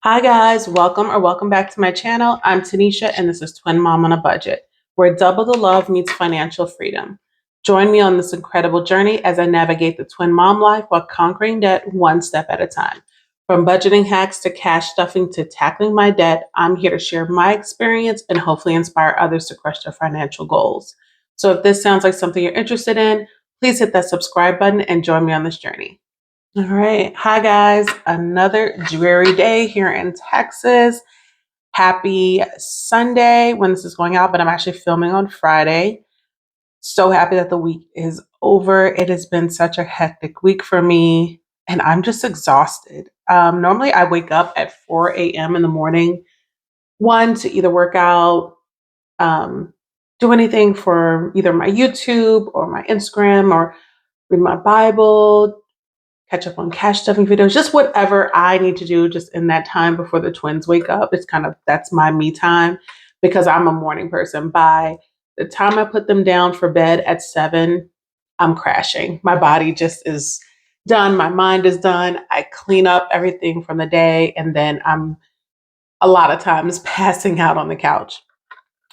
Hi guys, welcome back to my channel. I'm Tanisha and this is Twin Mom on a Budget, where double the love meets financial freedom. Join me on this incredible journey as I navigate the twin mom life while conquering debt one step at a time. From budgeting hacks to cash stuffing to tackling my debt, I'm here to share my experience and hopefully inspire others to crush their financial goals. So if this sounds like something you're interested in, please hit that subscribe button and join me on this journey. All right. Hi, guys. Another dreary day here in Texas. Happy Sunday when this is going out, but I'm actually filming on Friday. So happy that the week is over. It has been such a hectic week for me, and I'm just exhausted. Normally, I wake up at 4 a.m. in the morning, one to either work out, do anything for either my YouTube or my Instagram or read my Bible, catch up on cash stuffing videos, just whatever I need to do just in that time before the twins wake up. That's my me time because I'm a morning person. By the time I put them down for bed at 7, I'm crashing. My body just is done. My mind is done. I clean up everything from the day and then I'm a lot of times passing out on the couch.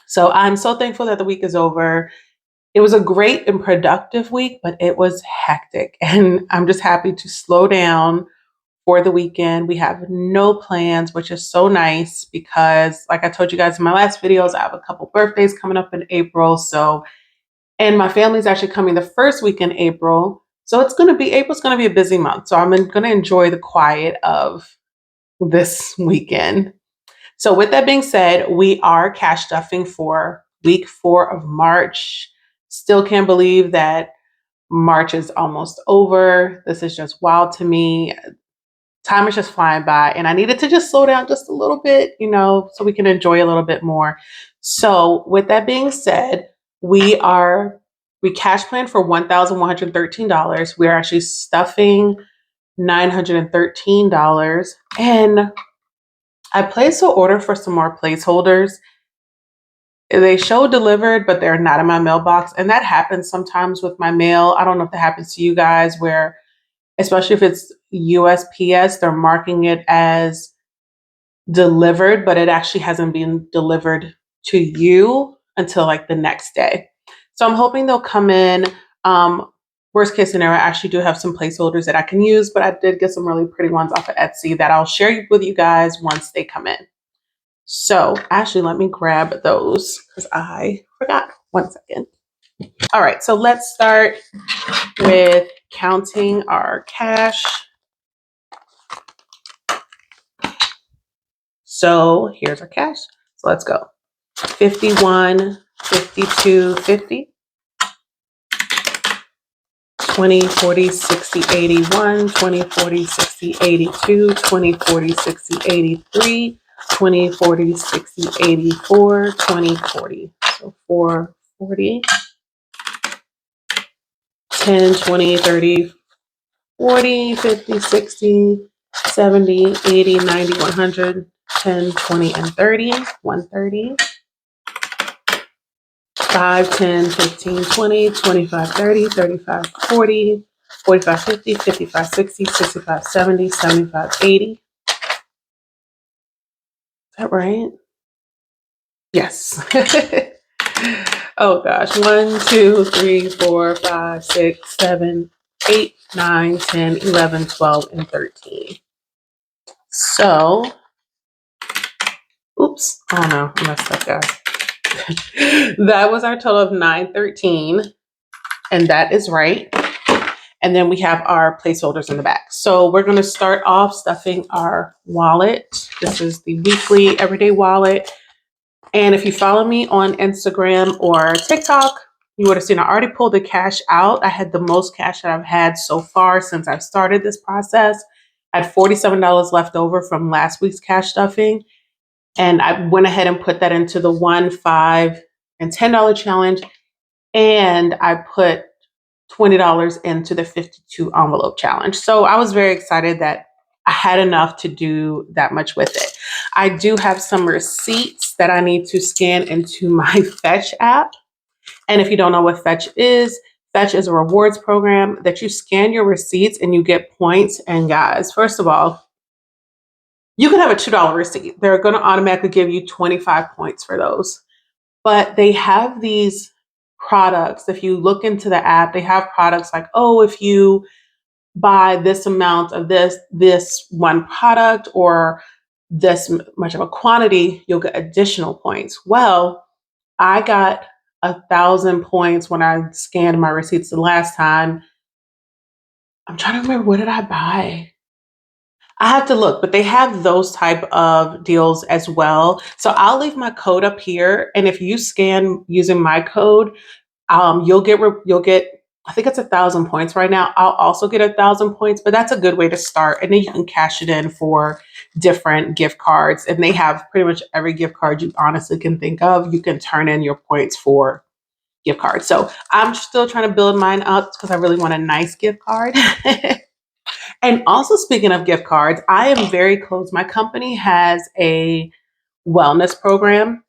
So I'm so thankful that the week is over. It was a great and productive week, but it was hectic. And I'm just happy to slow down for the weekend. We have no plans, which is so nice because, like I told you guys in my last videos, I have a couple birthdays coming up in April. And my family's actually coming the first week in April. So April's going to be a busy month. So I'm going to enjoy the quiet of this weekend. So with that being said, we are cash stuffing for week 4 of March. Still can't believe that March is almost over. This is just wild to me. Time is just flying by, and I needed to just slow down just a little bit, so we can enjoy a little bit more. So with that being said, we cash plan for $1,113. We're actually stuffing $913. And I placed an order for some more placeholders. They show delivered, but they're not in my mailbox. And that happens sometimes with my mail. I don't know if that happens to you guys where, especially if it's USPS, they're marking it as delivered, but it actually hasn't been delivered to you until like the next day. So I'm hoping they'll come in. Worst case scenario, I actually do have some placeholders that I can use, but I did get some really pretty ones off of Etsy that I'll share with you guys once they come in. So actually, let me grab those because I forgot. 1 second. All right, so let's start with counting our cash. So here's our cash. So let's go. 51, 52, 50, 20, 40, 60, 81, 20, 40, 60, 82, 20, 40, 60, 83, 20, 40, 60, 84, 20, 40. So 440, 10, 20, 30, 40, 50, 60, 70, 80, 90, 100, 10, 20, and 30, 130. 5, 10, 15, 20, 25, 30, 35, 40, 45, 50, 55, 60, 65, 70, 75, 80. Is that right? Yes. Oh gosh. 1, 2, 3, 4, 5, 6, 7, 8, 9, 10, 11, 12, and 13. So, oops. Oh no, I messed up, guys. That was our total of 913, and that is right. And then we have our placeholders in the back. So we're going to start off stuffing our wallet. This is the weekly everyday wallet. And if you follow me on Instagram or TikTok, you would have seen I already pulled the cash out. I had the most cash that I've had so far since I've started this process. I had $47 left over from last week's cash stuffing. And I went ahead and put that into the $1, $5, and $10 challenge. And I put $20 into the 52 envelope challenge. So I was very excited that I had enough to do that much with it. I do have some receipts that I need to scan into my Fetch app. And if you don't know what Fetch is a rewards program that you scan your receipts and you get points. And guys, first of all, You can have a $2 receipt. They're going to automatically give you 25 points for those. But they have these products. If you look into the app, they have products like, oh, if you buy this amount of this one product or this much of a quantity, you'll get additional points. Well, I got 1,000 points when I scanned my receipts the last time. I'm trying to remember, what did I buy? I have to look, but they have those type of deals as well. So I'll leave my code up here, and if you scan using my code, you'll get. I think it's 1,000 points right now. I'll also get 1,000 points, but that's a good way to start, and then you can cash it in for different gift cards. And they have pretty much every gift card you honestly can think of. You can turn in your points for gift cards. So I'm still trying to build mine up because I really want a nice gift card. And also, speaking of gift cards, I am very close. My company has a wellness program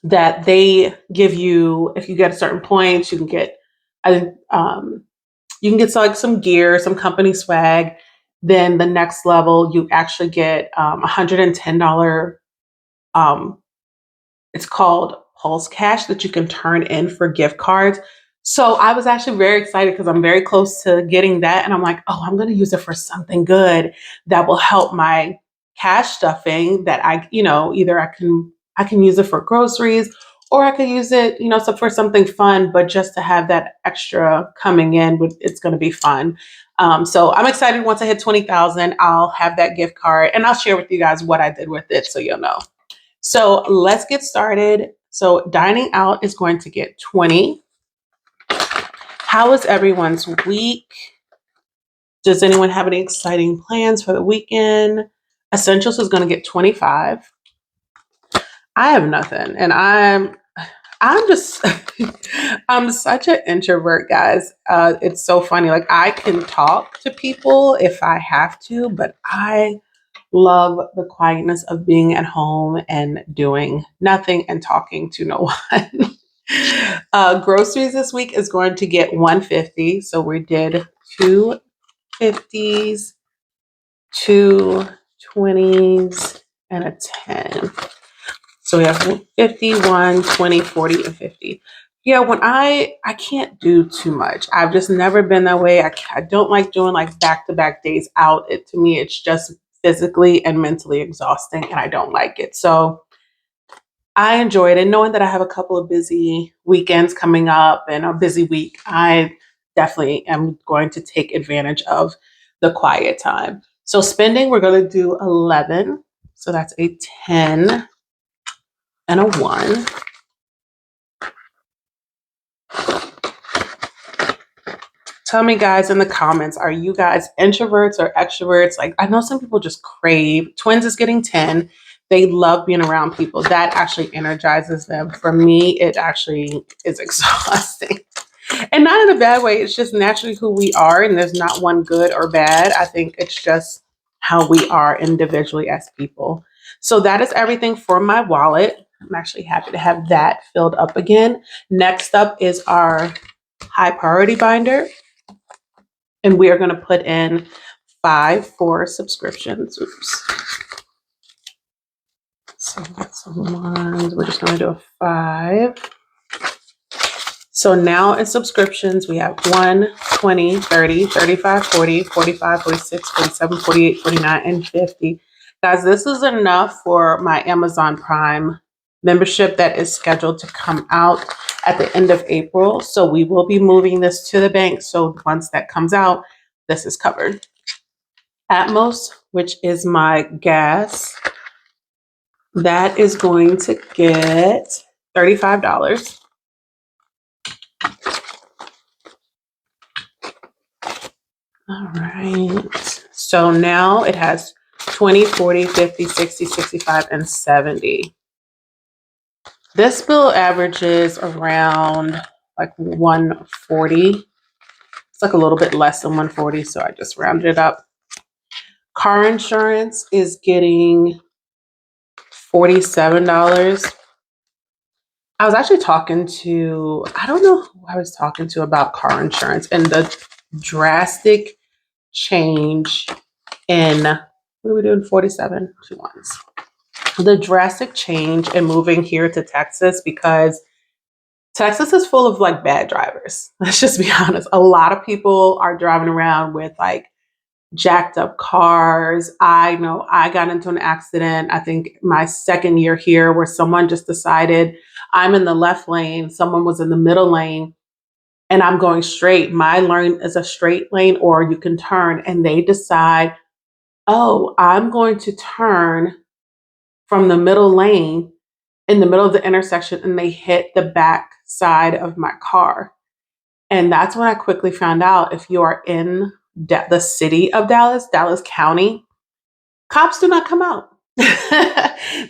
that they give you. If you get certain points, you can get, I think, you can get like some gear, some company swag. Then the next level, you actually get $110. Um, it's called Pulse Cash that you can turn in for gift cards. So I was actually very excited because I'm very close to getting that. And I'm like, oh, I'm going to use it for something good that will help my cash stuffing that either I can use it for groceries or I could use it, so for something fun, but just to have that extra coming in, it's going to be fun. So I'm excited. Once I hit 20,000, I'll have that gift card and I'll share with you guys what I did with it so you'll know. So let's get started. So dining out is going to get 20. How was everyone's week? Does anyone have any exciting plans for the weekend? Essentials is going to get 25. I have nothing. And I'm just, I'm such an introvert, guys. It's so funny. Like, I can talk to people if I have to, but I love the quietness of being at home and doing nothing and talking to no one. Groceries this week is going to get 150. So we did two 50s, two 20s, and a 10. So we have 51, 20, 40, and 50. Yeah, when I can't do too much. I've just never been that way. I don't like doing like back-to-back days out. To me, it's just physically and mentally exhausting, and I don't like it. So I enjoy it. And knowing that I have a couple of busy weekends coming up and a busy week, I definitely am going to take advantage of the quiet time. So spending, we're going to do 11. So that's a 10 and a 1. Tell me, guys, in the comments, are you guys introverts or extroverts? Like, I know some people just crave. Twins is getting 10. They love being around people. That actually energizes them. For me, it actually is exhausting. And not in a bad way. It's just naturally who we are, and there's not one good or bad. I think it's just how we are individually as people. So that is everything for my wallet. I'm actually happy to have that filled up again. Next up is our high priority binder. And we are going to put in 5 for subscriptions. Oops. So that's one. We're just going to do a 5. So now in subscriptions, we have 1, 20, 30, 35, 40, 45, 46, 47, 48, 49, and 50. Guys, this is enough for my Amazon Prime membership that is scheduled to come out at the end of April. So we will be moving this to the bank. So once that comes out, this is covered. Atmos, which is my gas, that is going to get $35. All right. So now it has 20, 40, 50, 60, 65, and 70. This bill averages around like 140. It's like a little bit less than 140, so I just rounded it up. Car insurance is getting $47. I was actually talking to, I don't know who I was talking to about car insurance and the drastic change in What are we doing? 47 she wants. The drastic change in moving here to Texas, because Texas is full of like bad drivers. Let's just be honest. A lot of people are driving around with like jacked up cars. I know I got into an accident, I think my second year here, where someone just decided I'm in the left lane, someone was in the middle lane, and I'm going straight. My lane is a straight lane, or you can turn, and they decide, oh, I'm going to turn from the middle lane in the middle of the intersection, and they hit the back side of my car. And that's when I quickly found out, if you are in the city of Dallas, Dallas County, cops do not come out.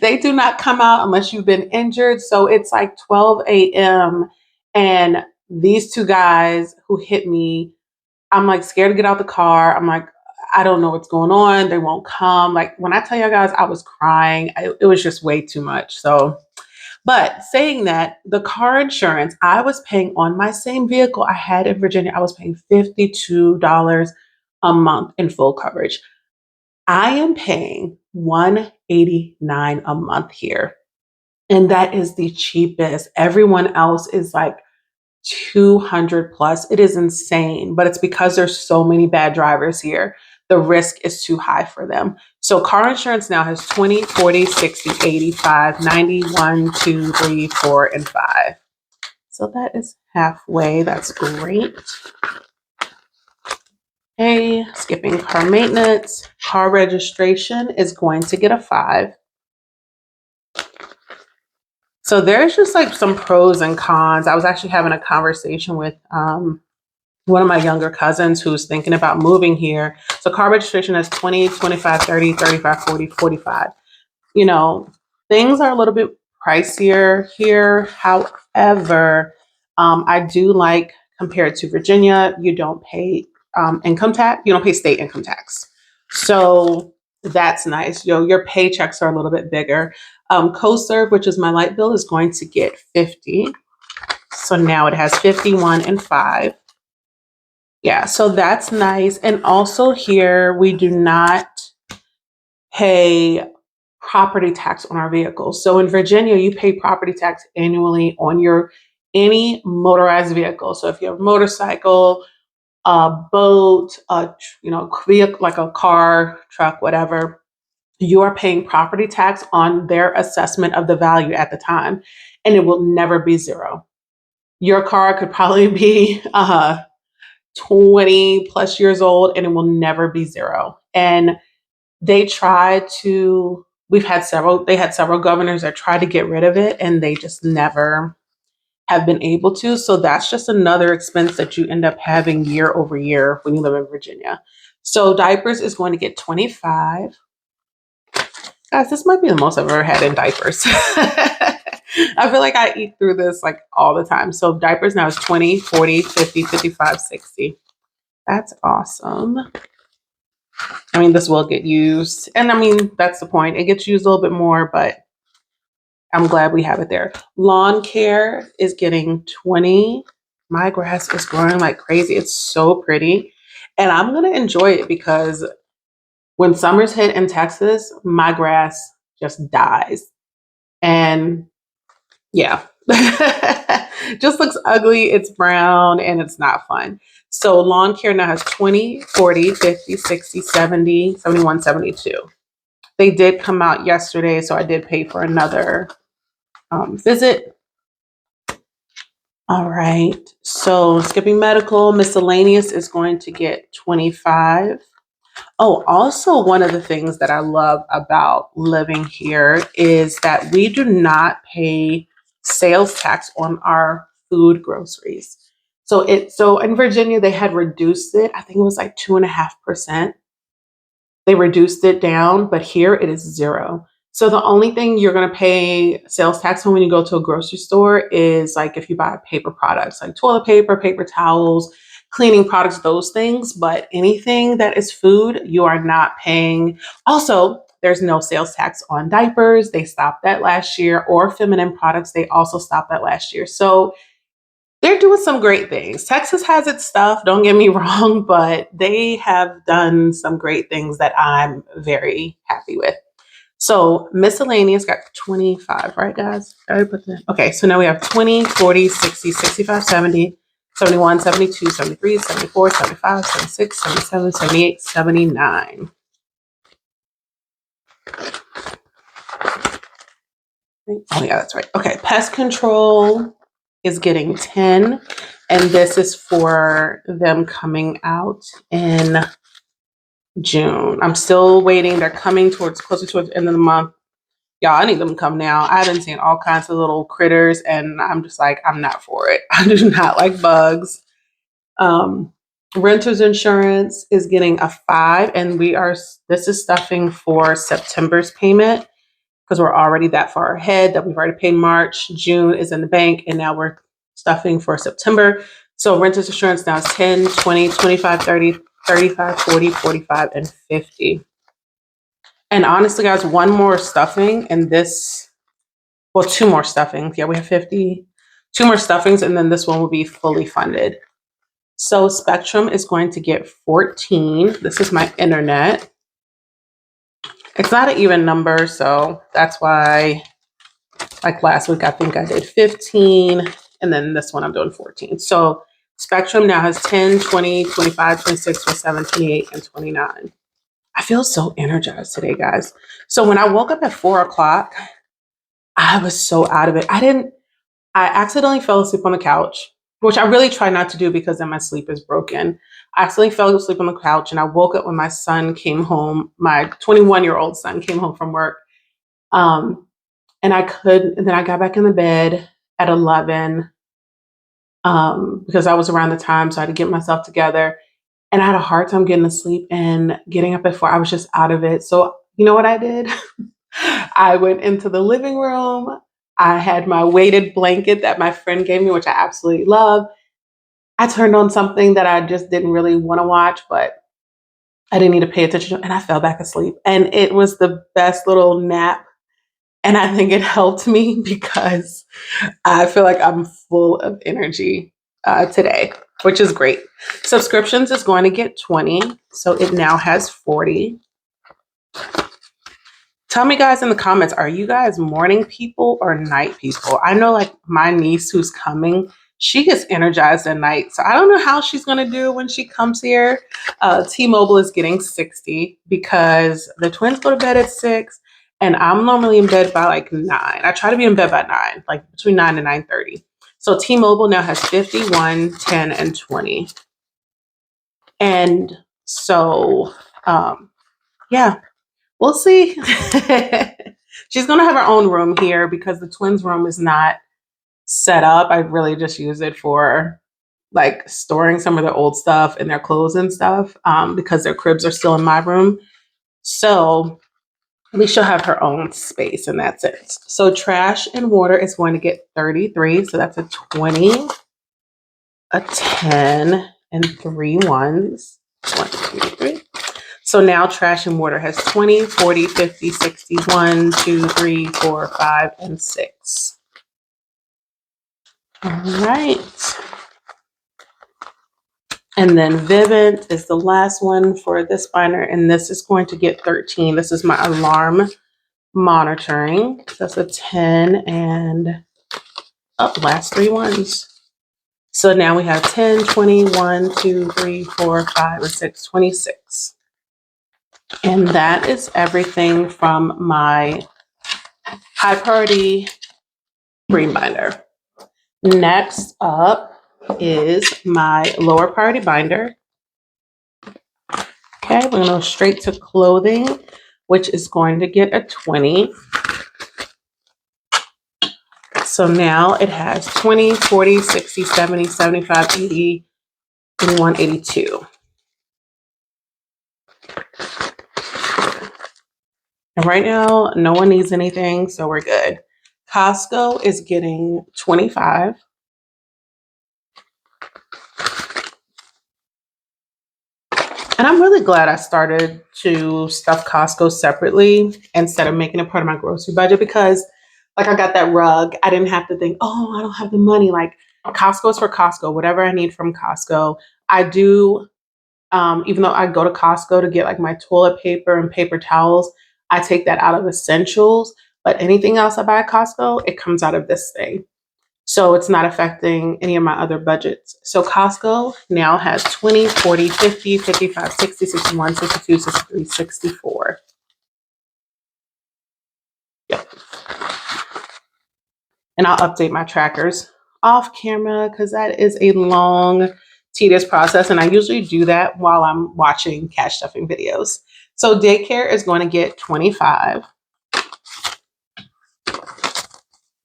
They do not come out unless you've been injured. So it's like 12 a.m. and these two guys who hit me, I'm like scared to get out the car. I'm like, I don't know what's going on. They won't come. Like when I tell you guys, I was crying. It was just way too much. So, but saying that, the car insurance I was paying on my same vehicle I had in Virginia, I was paying $52 a month in full coverage. I am paying $189 a month here. And that is the cheapest. Everyone else is like 200 plus. It is insane, but it's because there's so many bad drivers here. The risk is too high for them. So car insurance now has 20, 40, 60, 85, 91, 2, 3, 4, and 5. So that is halfway. That's great. Okay, skipping car maintenance. Car registration is going to get a 5. So there's just like some pros and cons. I was actually having a conversation with one of my younger cousins who's thinking about moving here. So car registration is 20, 25, 30, 35, 40, 45. You know, things are a little bit pricier here. However, I do like, compared to Virginia, you don't pay income tax. You don't pay state income tax. So that's nice. Your paychecks are a little bit bigger. CoServe, which is my light bill, is going to get 50. So now it has 51 and 5. Yeah, so that's nice. And also here, we do not pay property tax on our vehicles. So in Virginia, you pay property tax annually on any motorized vehicle. So if you have a motorcycle, a boat, vehicle like a car, truck, whatever, you are paying property tax on their assessment of the value at the time, and it will never be zero. Your car could probably be 20 plus years old, and it will never be zero. And they had several governors that tried to get rid of it, and they just never have been able to. So that's just another expense that you end up having year over year when you live in Virginia. So diapers is going to get 25. Guys, this might be the most I've ever had in diapers. I feel like I eat through this like all the time. So diapers now is 20, 40, 50, 55, 60. That's awesome. I mean, this will get used. And I mean, that's the point. It gets used a little bit more, but I'm glad we have it there. Lawn care is getting 20. My grass is growing like crazy. It's so pretty. And I'm going to enjoy it, because when summers hit in Texas, my grass just dies. And yeah, just looks ugly. It's brown and it's not fun. So lawn care now has 20, 40, 50, 60, 70, 71, 72. They did come out yesterday, so I did pay for another visit. All right. So skipping medical, miscellaneous is going to get 25. Oh, also one of the things that I love about living here is that we do not pay sales tax on our food groceries. So in Virginia, they had reduced it. I think it was like 2.5%. They reduced it down, but here it is 0. So the only thing you're going to pay sales tax on when you go to a grocery store is like if you buy paper products like toilet paper, paper towels, cleaning products, those things. But anything that is food, you are not paying. Also, there's no sales tax on diapers. They stopped that last year, or feminine products. They also stopped that last year. So they're doing some great things. Texas has its stuff, don't get me wrong, but they have done some great things that I'm very happy with. So miscellaneous got 25, right, guys? I put that. Okay, so now we have 20, 40, 60, 65, 70, 71, 72, 73, 74, 75, 76, 77, 78, 79. Oh, yeah, that's right. Okay, pest control is getting 10, and this is for them coming out in June. I'm still waiting. They're coming closer towards the end of the month. Y'all, I need them to come now. I've been seeing all kinds of little critters, and I'm just like, I'm not for it. I do not like bugs. Renter's insurance is getting a 5, and this is stuffing for September's payment because we're already that far ahead that we've already paid March. June is in the bank, and now we're stuffing for September. So renter's insurance now is 10, 20, 25, 30, 35, 40, 45, and 50. And honestly, guys, one more stuffing and two more stuffings. Yeah, we have 50. 2 more stuffings, and then this one will be fully funded. So Spectrum is going to get 14. This is my internet. It's not an even number, so that's why, like last week, I think I did 15, and then this one I'm doing 14. So Spectrum now has 10, 20, 25, 26, 27, 28, and 29. I feel so energized today, guys. So when I woke up at 4 o'clock, I was so out of it. I accidentally fell asleep on the couch, which I really try not to do because then my sleep is broken. I accidentally fell asleep on the couch, and I woke up when my son came home. My 21-year-old son came home from work. And then I got back in the bed at 11 because I was around the time, so I had to get myself together. And I had a hard time getting to sleep and getting up at 4. I was just out of it. So you know what I did? I went into the living room. I had my weighted blanket that my friend gave me, which I absolutely love. I turned on something that I just didn't really want to watch, but I didn't need to pay attention to, and I fell back asleep. And it was the best little nap. And I think it helped me because I feel like I'm full of energy today, which is great. Subscriptions is going to get 20, so it now has 40. Tell me, guys, in the comments, are you guys morning people or night people? I know, like, my niece who's coming, she gets energized at night. So I don't know how she's going to do when she comes here. T-Mobile is getting 60 because the twins go to bed at 6, and I'm normally in bed by like 9. I try to be in bed by 9, like between 9 and 9:30. So T-Mobile now has 51, 10, and 20. And so, yeah. We'll see. She's going to have her own room here because the twins' room is not set up. I really just use it for like storing some of their old stuff and their clothes and stuff because their cribs are still in my room. So at least she'll have her own space in that sense. So trash and water is going to get 33. So that's a 20, a 10, and 3 ones. 1, 2, 3. So now trash and water has 20, 40, 50, 60, 1, 2, 3, 4, 5, and 6. All right. And then Vivint is the last one for this binder, and this is going to get 13. This is my alarm monitoring. That's a 10 and last 3 ones. So now we have 10, 20, 1, 2, 3, 4, 5, and 6, 26. And that is everything from my high priority green binder. Next up is my lower priority binder. Okay, we're going to go straight to clothing, which is going to get a 20. So now it has 20, 40, 60, 70, 75, 80, 81, 82. And right now, no one needs anything, so we're good. Costco is getting 25. And I'm really glad I started to stuff Costco separately instead of making it part of my grocery budget because, like, I got that rug. I didn't have to think, oh, I don't have the money. Like, Costco is for Costco, whatever I need from Costco. I do, even though I go to Costco to get like my toilet paper and paper towels, I take that out of essentials. But anything else I buy at Costco, it comes out of this thing. So it's not affecting any of my other budgets. So Costco now has 20, 40, 50, 55, 60, 61, 62, 63, 64. Yep. And I'll update my trackers off camera because that is a long, tedious process. And I usually do that while I'm watching cash stuffing videos. So daycare is going to get 25.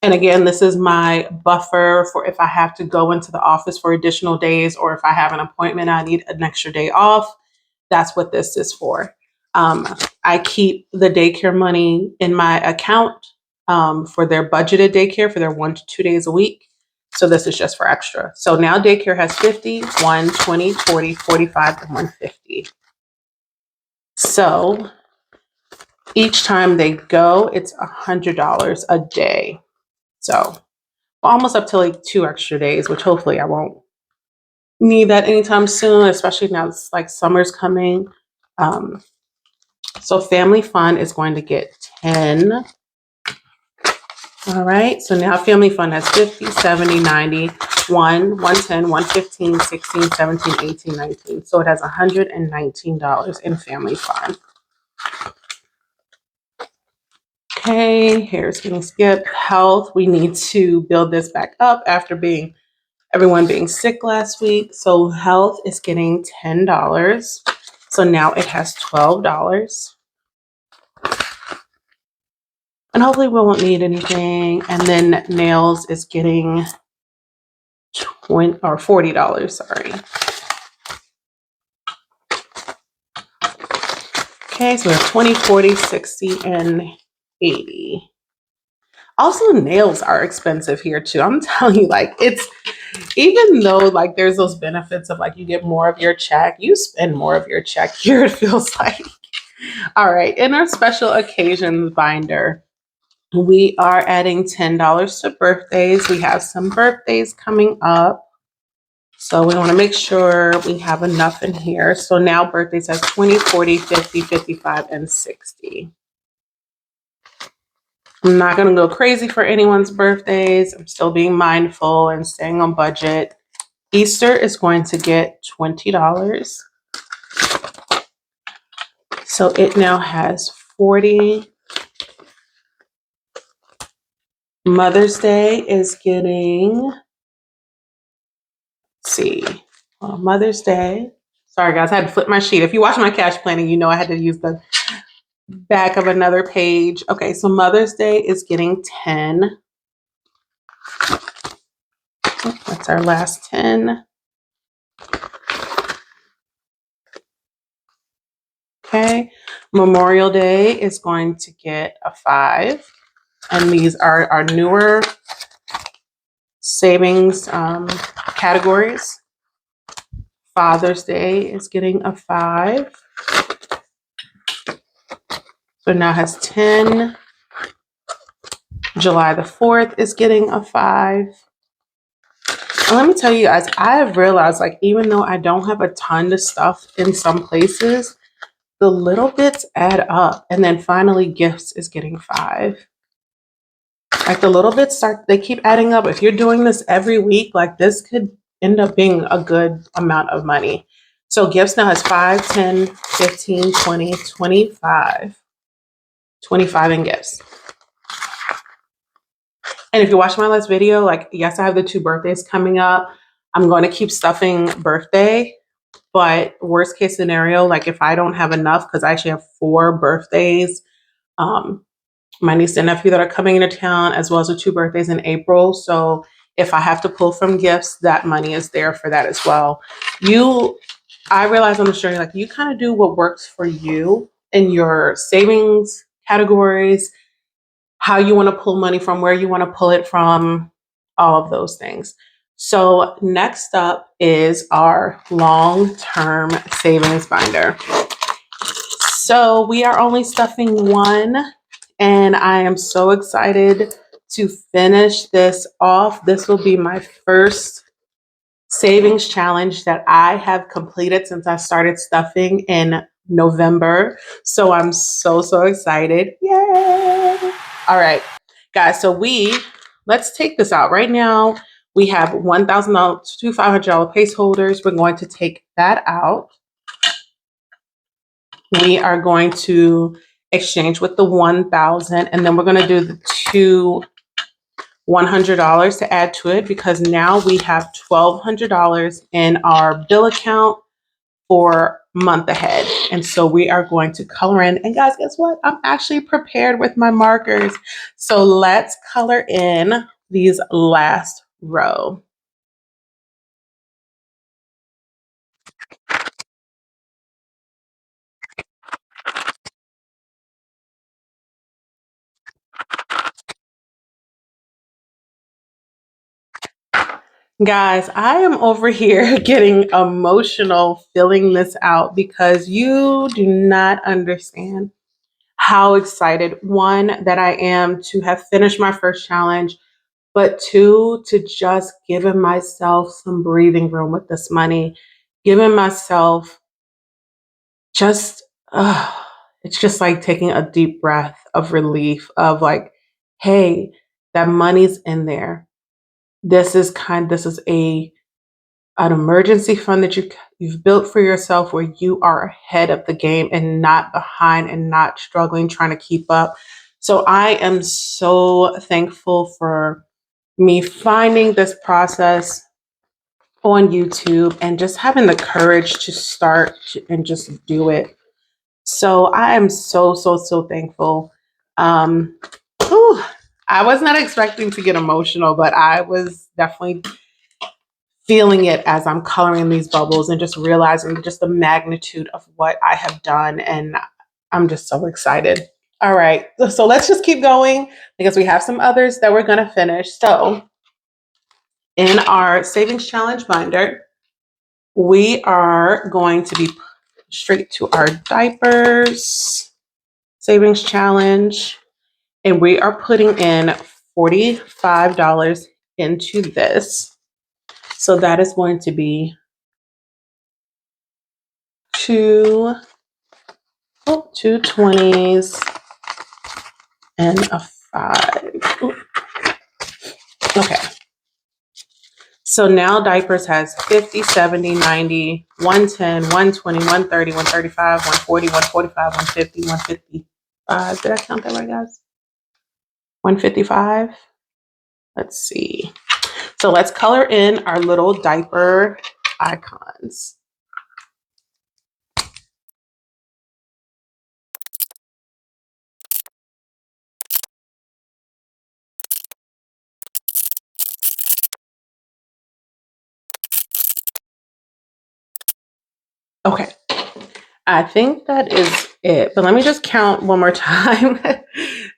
And again, this is my buffer for if I have to go into the office for additional days, or if I have an appointment, I need an extra day off. That's what this is for. I keep the daycare money in my account for their budgeted daycare for their 1 to 2 days a week. So this is just for extra. So now daycare has 50, 1, 20, 40, 45, and 150. So each time they go, it's $100 a day. So almost up to like 2 extra days, which hopefully I won't need that anytime soon, especially now it's like summer's coming. So family fun is going to get 10. All right, so now family fun has 50, 70, 90, 1, 110, 115, 16, 17, 18, 19. So it has $119 in family fun. Okay, hair's getting skipped. Health, we need to build this back up after everyone being sick last week. So health is getting $10. So now it has $12. And hopefully we won't need anything. And then nails is getting $40, sorry. Okay, so we have 20, 40, 60, and 80. Also, nails are expensive here too. I'm telling you, like, it's, even though like there's those benefits of like you get more of your check, you spend more of your check here, it feels like. All right, in our special occasions binder, we are adding $10 to birthdays. We have some birthdays coming up, so we want to make sure we have enough in here. So now birthdays have 20, 40, 50, 55, and 60. I'm not going to go crazy for anyone's birthdays. I'm still being mindful and staying on budget. Easter is going to get $20. So it now has 40. Mother's Day is getting, let's see, Mother's Day. Sorry guys, I had to flip my sheet. If you watch my cash planning, you know I had to use the back of another page. Okay, so Mother's Day is getting 10. That's our last 10. Okay, Memorial Day is going to get a 5. And these are our newer savings categories. Father's Day is getting a 5. So now it has 10. July the 4th is getting a 5. And let me tell you guys, I have realized, like, even though I don't have a ton of stuff in some places, the little bits add up. And then finally, gifts is getting 5. Like the little bits they keep adding up. If you're doing this every week, like this could end up being a good amount of money. So gifts now has 5, 10, 15, 20, 25. 25 in gifts. And if you watch my last video, like, yes, I have the 2 birthdays coming up. I'm going to keep stuffing birthday, but worst case scenario, like if I don't have enough, because I actually have 4 birthdays, my niece and nephew that are coming into town, as well as the 2 birthdays in April. So if I have to pull from gifts, that money is there for that as well. I realize on this journey, like you kind of do what works for you in your savings categories, how you want to pull money from, where you want to pull it from, all of those things. So next up is our long-term savings binder. So we are only stuffing 1. And I am so excited to finish this off. This will be my first savings challenge that I have completed since I started stuffing in November. So I'm so excited. Yay! All right, guys. So let's take this out right now. We have $1,000 to $500 placeholders. We're going to take that out. We are going to exchange with the 1,000, and then we're going to do the two $100 to add to it, because now we have $1,200 in our bill account for month ahead. And so we are going to color in. And guys, guess what? I'm actually prepared with my markers. So let's color in these last row. Guys, I am over here getting emotional filling this out because you do not understand how excited, one, that I am to have finished my first challenge, but two, to just giving myself some breathing room with this money, giving myself just, it's just like taking a deep breath of relief of like, hey, that money's in there. This is an emergency fund that you've built for yourself, where you are ahead of the game and not behind and not struggling trying to keep up. So I am so thankful for me finding this process on YouTube and just having the courage to start and just do it. So I am so thankful. Um, whew, I was not expecting to get emotional, but I was definitely feeling it as I'm coloring these bubbles and just realizing just the magnitude of what I have done. And I'm just so excited. All right, so let's just keep going because we have some others that we're going to finish. So in our savings challenge binder, we are going to be straight to our diapers savings challenge, and we are putting in $45 into this. So that is going to be two 20s and a 5. Ooh. Okay. So now diapers has 50, 70, 90, 110, 120, 130, 135, 140, 145, 150, 155. Did I count that right, guys? 155. Let's see. So let's color in our little diaper icons. Okay. I think that is it, but let me just count one more time.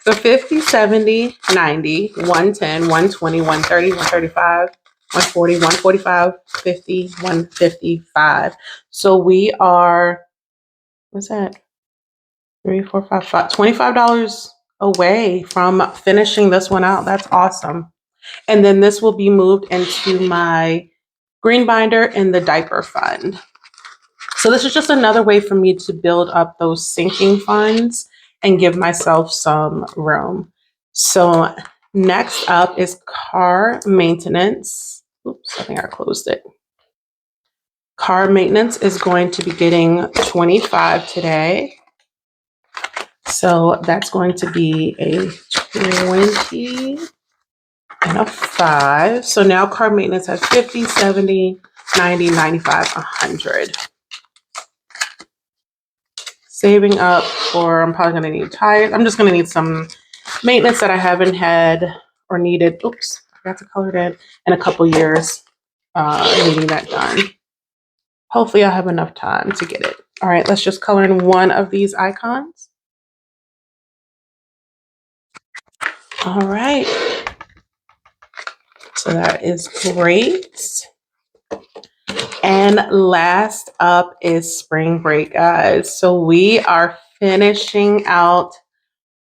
So 50, 70, 90, 110, 120, 130, 135, 140, 145, 50, 155. So we are, what's that? 3, 4, 5, 5, $25 away from finishing this one out. That's awesome. And then this will be moved into my green binder in the diaper fund. So this is just another way for me to build up those sinking funds and give myself some room. So next up is car maintenance. Oops, I think I closed it. Car maintenance is going to be getting 25 today. So that's going to be a 20 and a 5. So now car maintenance has 50, 70, 90, 95, 100. Saving up for, I'm probably going to need tires. I'm just going to need some maintenance that I haven't had or needed. Oops, I forgot to color it in a couple years, needing that done. Hopefully I have enough time to get it. All right, let's just color in one of these icons. All right. So that is great. And last up is spring break, guys. So we are finishing out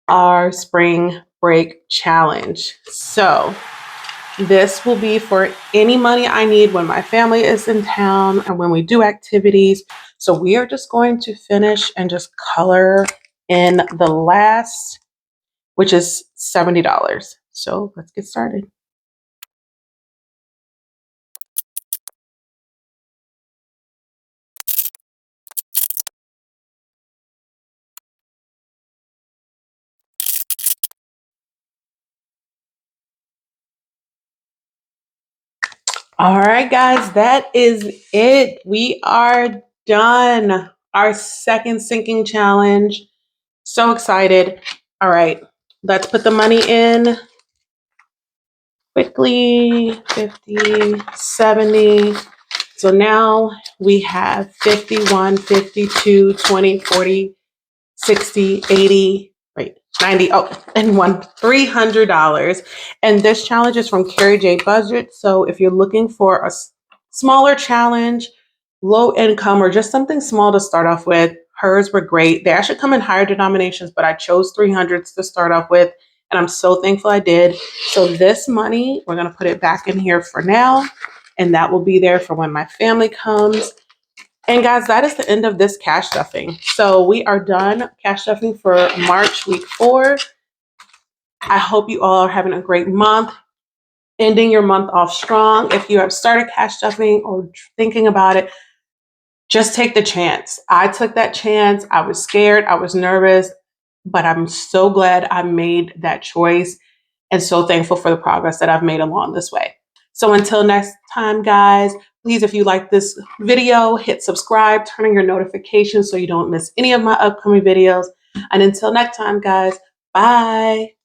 our spring break challenge. So this will be for any money I need when my family is in town and when we do activities. So we are just going to finish and just color in the last, which is $70. So let's get started. All right, guys, that is it. We are done. Our second sinking challenge. So excited. All right, let's put the money in quickly. 50, 70. So now we have 51, 52, 20, 40, 60, 80, wait, 90, and one $300. And this challenge is from Carrie Jay Budgets. So if you're looking for a smaller challenge, low income, or just something small to start off with, hers were great. They actually come in higher denominations, but I chose 300s to start off with. And I'm so thankful I did. So this money, we're going to put it back in here for now. And that will be there for when my family comes. And guys, that is the end of this cash stuffing. So we are done cash stuffing for March week 4. I hope you all are having a great month, ending your month off strong. If you have started cash stuffing or thinking about it, just take the chance. I took that chance. I was scared. I was nervous, but I'm so glad I made that choice and so thankful for the progress that I've made along this way. So until next time, guys, please, if you like this video, hit subscribe, turn on your notifications so you don't miss any of my upcoming videos. And until next time, guys, bye.